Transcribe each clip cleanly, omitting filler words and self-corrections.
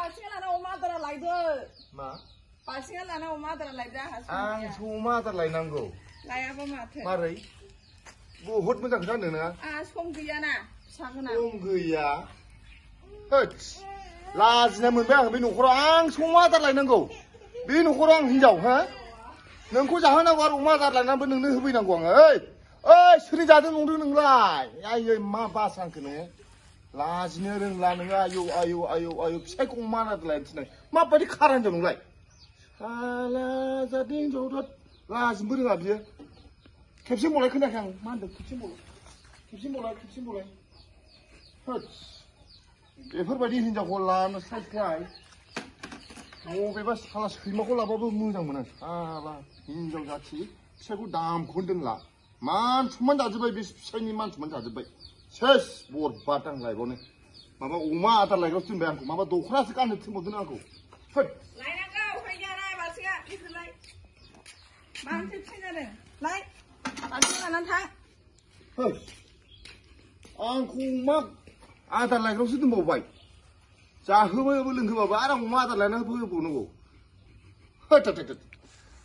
बासिंगा लाना अमा आदारा लायदो मा बासिंगा लाना अमा आदारा लायदो आं समा आदार लायनांगौ लायाबा माथो मारै बहुद मोजां खोथा होनदों नोङा सम गैयाना फिसा गोनां सम गैया लाजिनाय मोनबाय आं बे न'खराव आं समा आदार लायनांगौ बे न'खराव आं हिनजाव हा नोंखौ जाहोनांगौ आरो अमा आदार लायनानैबो नोंनो होफैनांगौ आङो ओइ सोरै जादों नंदों नोंलाय आयै मा बासांखो नोङो लाजिनो रोंला नोङो आयौ आयौ आयौ आयौ फिसायखौ अमा आदार लायनो थिननाय माबायदि खारा हिनजाव नोंलाय साला जादों हिनजाव लाजिनोबो रोङा बियो खेबसे मलाय खोनायाखै आं मा होनदों खेबसे मलाय बेफोरबायदि हिनजावखौ लानो सायख्लाय बबेबा साला सैमाखौ लाबाबो मोजां मोनो साला हिनजाव जाथि फिसायखौ दामखौ दोनला मान सनमान जाजोब्बाय बे फिसायनि मान सनमान जाजोब्बाय सेस बरबाद आं लायबावनो माबा अमा आदार लायग्रावसो दोनबाय आंखौ माबा दख'नासो गाननो थिनबावदों आंखौ लायनांगौ फैजानाय बासिङा बेफोरलाय मानसि थिनजादों लाय बासिङा लानानै थां आंखौ अमा आदार लायग्रावसो दोनबावबाय जाहोबाबो लोंहोबाबो आरो अमा आदार लायना होबावनांगौ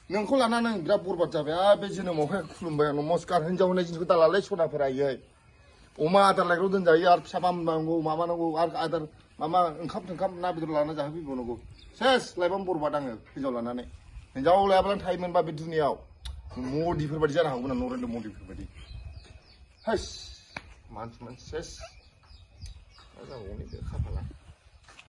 नोंखौ लानानै बिराद बरबाद जाबाय बे जोनोमावहाय खुलुमबाय नमस्कार हिनजाव होननाय जिनिसखौ दालालाय सनाफोरा अमा आदार लायग्राव दोनजायो आरो फिसा बामनांगौ माबानांगौ आरो आदार माबा ओंखाम थोंखाम ना बेदर लाना जाहोफैबावनांगौ सेस लायबानो बरबाद आङो हिनजाव लानानै हिनजाव लायाब्लानो थायोमोनबा बे दुनियाव मदिफोरबायदि जानो हागौमोन आं नरेन्द्र मदिफोरबायदि मान सनमान सेस मा जाबावगोन बे खाफाला